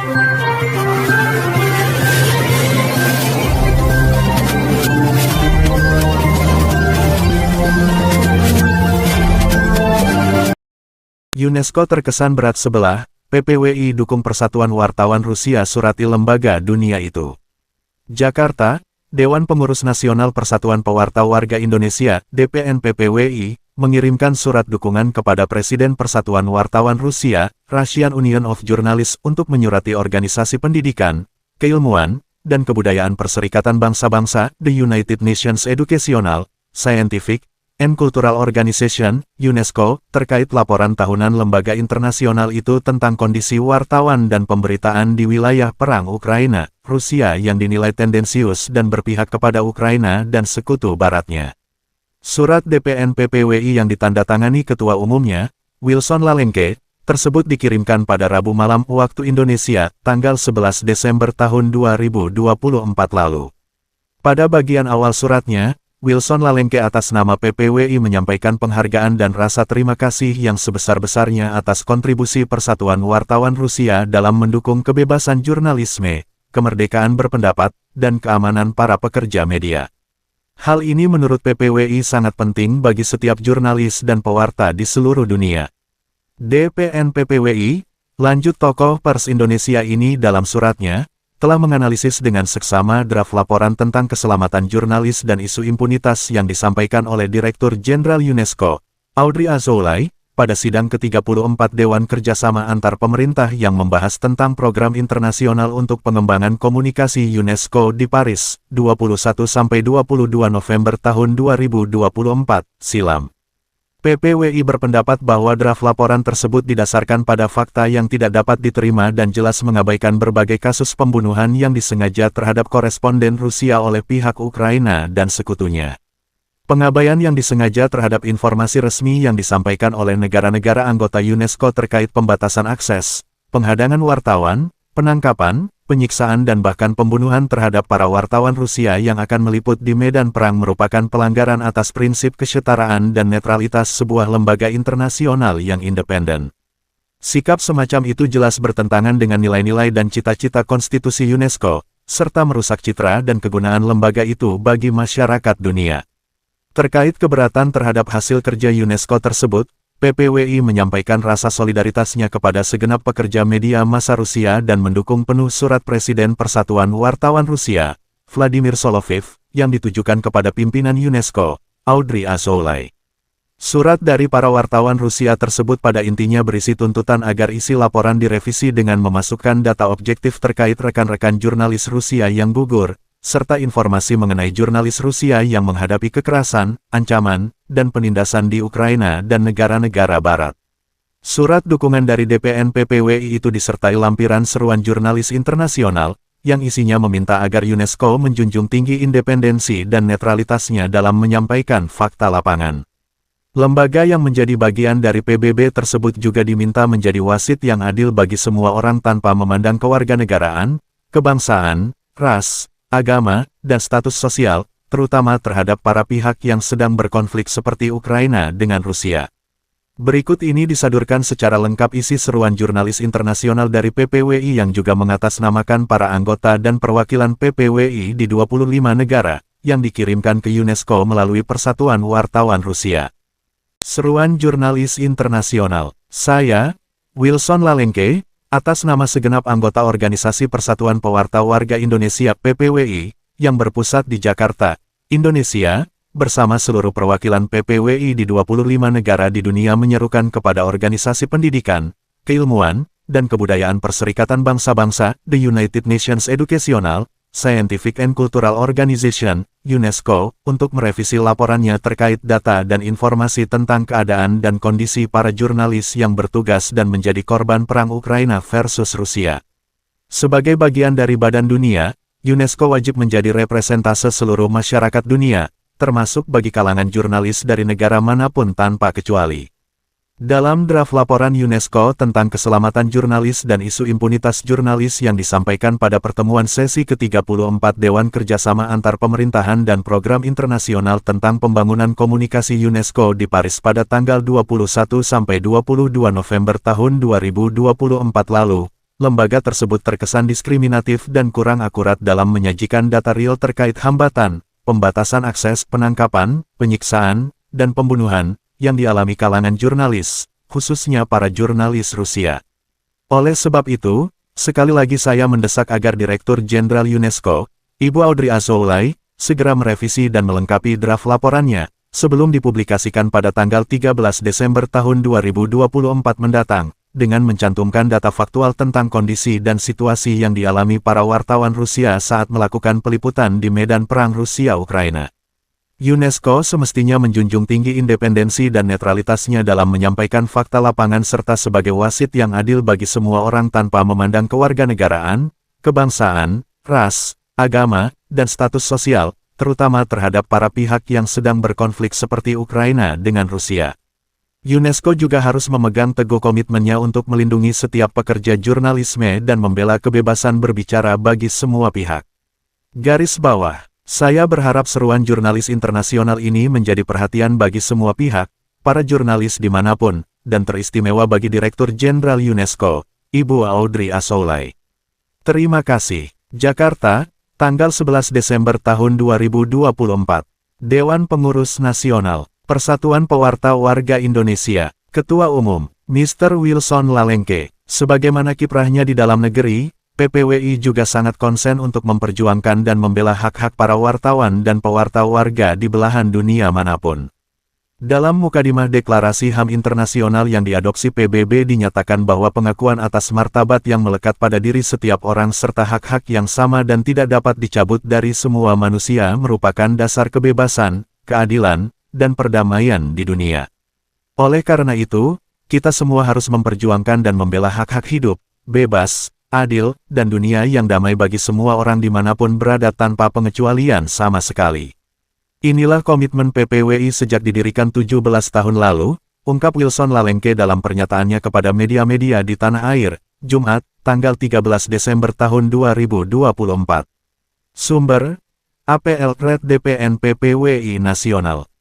UNESCO terkesan berat sebelah, PPWI dukung Persatuan Wartawan Rusia surati lembaga dunia itu. Jakarta, Dewan Pengurus Nasional Persatuan Pewarta Warga Indonesia, DPN-PPWI, mengirimkan surat dukungan kepada Presiden Persatuan Wartawan Rusia, Russian Union of Journalists untuk menyurati Organisasi Pendidikan, Keilmuan, dan Kebudayaan Perserikatan Bangsa-Bangsa, The United Nations Educational, Scientific, and Cultural Organization, UNESCO, terkait laporan tahunan lembaga internasional itu tentang kondisi wartawan dan pemberitaan di wilayah perang Ukraina, Rusia yang dinilai tendensius dan berpihak kepada Ukraina dan sekutu baratnya. Surat DPN-PPWI yang ditandatangani Ketua Umumnya, Wilson Lalenke, tersebut dikirimkan pada Rabu malam waktu Indonesia, tanggal 11 Desember tahun 2024 lalu. Pada bagian awal suratnya, Wilson Lalenke atas nama PPWI menyampaikan penghargaan dan rasa terima kasih yang sebesar-besarnya atas kontribusi Persatuan Wartawan Rusia dalam mendukung kebebasan jurnalisme, kemerdekaan berpendapat, dan keamanan para pekerja media. Hal ini menurut PPWI sangat penting bagi setiap jurnalis dan pewarta di seluruh dunia. DPN PPWI, lanjut tokoh pers Indonesia ini dalam suratnya, telah menganalisis dengan seksama draft laporan tentang keselamatan jurnalis dan isu impunitas yang disampaikan oleh Direktur Jenderal UNESCO, Audrey Azoulay, pada sidang ke-34 Dewan Kerjasama Antar Pemerintah yang membahas tentang program internasional untuk pengembangan komunikasi UNESCO di Paris, 21-22 November tahun 2024, silam. PPWI berpendapat bahwa draft laporan tersebut didasarkan pada fakta yang tidak dapat diterima dan jelas mengabaikan berbagai kasus pembunuhan yang disengaja terhadap koresponden Rusia oleh pihak Ukraina dan sekutunya. Pengabaian yang disengaja terhadap informasi resmi yang disampaikan oleh negara-negara anggota UNESCO terkait pembatasan akses, penghadangan wartawan, penangkapan, penyiksaan dan bahkan pembunuhan terhadap para wartawan Rusia yang akan meliput di medan perang merupakan pelanggaran atas prinsip kesetaraan dan netralitas sebuah lembaga internasional yang independen. Sikap semacam itu jelas bertentangan dengan nilai-nilai dan cita-cita konstitusi UNESCO, serta merusak citra dan kegunaan lembaga itu bagi masyarakat dunia. Terkait keberatan terhadap hasil kerja UNESCO tersebut, PPWI menyampaikan rasa solidaritasnya kepada segenap pekerja media massa Rusia dan mendukung penuh surat Presiden Persatuan Wartawan Rusia, Vladimir Soloviev, yang ditujukan kepada pimpinan UNESCO, Audrey Azoulay. Surat dari para wartawan Rusia tersebut pada intinya berisi tuntutan agar isi laporan direvisi dengan memasukkan data objektif terkait rekan-rekan jurnalis Rusia yang gugur, serta informasi mengenai jurnalis Rusia yang menghadapi kekerasan, ancaman, dan penindasan di Ukraina dan negara-negara barat. Surat dukungan dari DPN PPWI itu disertai lampiran seruan jurnalis internasional, yang isinya meminta agar UNESCO menjunjung tinggi independensi dan netralitasnya dalam menyampaikan fakta lapangan. Lembaga yang menjadi bagian dari PBB tersebut juga diminta menjadi wasit yang adil bagi semua orang tanpa memandang kewarganegaraan, kebangsaan, ras, agama, dan status sosial, terutama terhadap para pihak yang sedang berkonflik seperti Ukraina dengan Rusia. Berikut ini disadurkan secara lengkap isi seruan jurnalis internasional dari PPWI yang juga mengatasnamakan para anggota dan perwakilan PPWI di 25 negara, yang dikirimkan ke UNESCO melalui Persatuan Wartawan Rusia. Seruan Jurnalis Internasional. Saya, Wilson Lalenke, atas nama segenap anggota Organisasi Persatuan Pewarta Warga Indonesia PPWI, yang berpusat di Jakarta, Indonesia, bersama seluruh perwakilan PPWI di 25 negara di dunia menyerukan kepada Organisasi Pendidikan, Keilmuan, dan Kebudayaan Perserikatan Bangsa-Bangsa, The United Nations Educational, Scientific and Cultural Organization, UNESCO, untuk merevisi laporannya terkait data dan informasi tentang keadaan dan kondisi para jurnalis yang bertugas dan menjadi korban perang Ukraina versus Rusia. Sebagai bagian dari Badan Dunia, UNESCO wajib menjadi representase seluruh masyarakat dunia, termasuk bagi kalangan jurnalis dari negara manapun tanpa kecuali. Dalam draft laporan UNESCO tentang keselamatan jurnalis dan isu impunitas jurnalis yang disampaikan pada pertemuan sesi ke-34 Dewan Kerjasama Antar Pemerintahan dan Program Internasional tentang Pembangunan Komunikasi UNESCO di Paris pada tanggal 21-22 November tahun 2024 lalu, lembaga tersebut terkesan diskriminatif dan kurang akurat dalam menyajikan data real terkait hambatan, pembatasan akses, penangkapan, penyiksaan, dan pembunuhan yang dialami kalangan jurnalis, khususnya para jurnalis Rusia. Oleh sebab itu, sekali lagi saya mendesak agar Direktur Jenderal UNESCO, Ibu Audrey Azoulay, segera merevisi dan melengkapi draft laporannya, sebelum dipublikasikan pada tanggal 13 Desember tahun 2024 mendatang, dengan mencantumkan data faktual tentang kondisi dan situasi yang dialami para wartawan Rusia saat melakukan peliputan di medan perang Rusia-Ukraina. UNESCO semestinya menjunjung tinggi independensi dan netralitasnya dalam menyampaikan fakta lapangan serta sebagai wasit yang adil bagi semua orang tanpa memandang kewarganegaraan, kebangsaan, ras, agama, dan status sosial, terutama terhadap para pihak yang sedang berkonflik seperti Ukraina dengan Rusia. UNESCO juga harus memegang teguh komitmennya untuk melindungi setiap pekerja jurnalisme dan membela kebebasan berbicara bagi semua pihak. Garis bawah, saya berharap seruan jurnalis internasional ini menjadi perhatian bagi semua pihak, para jurnalis dimanapun, dan teristimewa bagi Direktur Jenderal UNESCO, Ibu Audrey Azoulay. Terima kasih. Jakarta, tanggal 11 Desember tahun 2024. Dewan Pengurus Nasional, Persatuan Pewarta Warga Indonesia, Ketua Umum, Mr. Wilson Lalengke. Sebagaimana kiprahnya di dalam negeri, PPWI juga sangat konsen untuk memperjuangkan dan membela hak-hak para wartawan dan pewarta warga di belahan dunia manapun. Dalam mukadimah Deklarasi HAM Internasional yang diadopsi PBB dinyatakan bahwa pengakuan atas martabat yang melekat pada diri setiap orang serta hak-hak yang sama dan tidak dapat dicabut dari semua manusia merupakan dasar kebebasan, keadilan, dan perdamaian di dunia. Oleh karena itu, kita semua harus memperjuangkan dan membela hak-hak hidup, bebas, adil, dan dunia yang damai bagi semua orang dimanapun berada tanpa pengecualian sama sekali. Inilah komitmen PPWI sejak didirikan 17 tahun lalu, ungkap Wilson Lalengke dalam pernyataannya kepada media-media di tanah air, Jumat, tanggal 13 Desember tahun 2024. Sumber, APL Red DPN PPWI Nasional.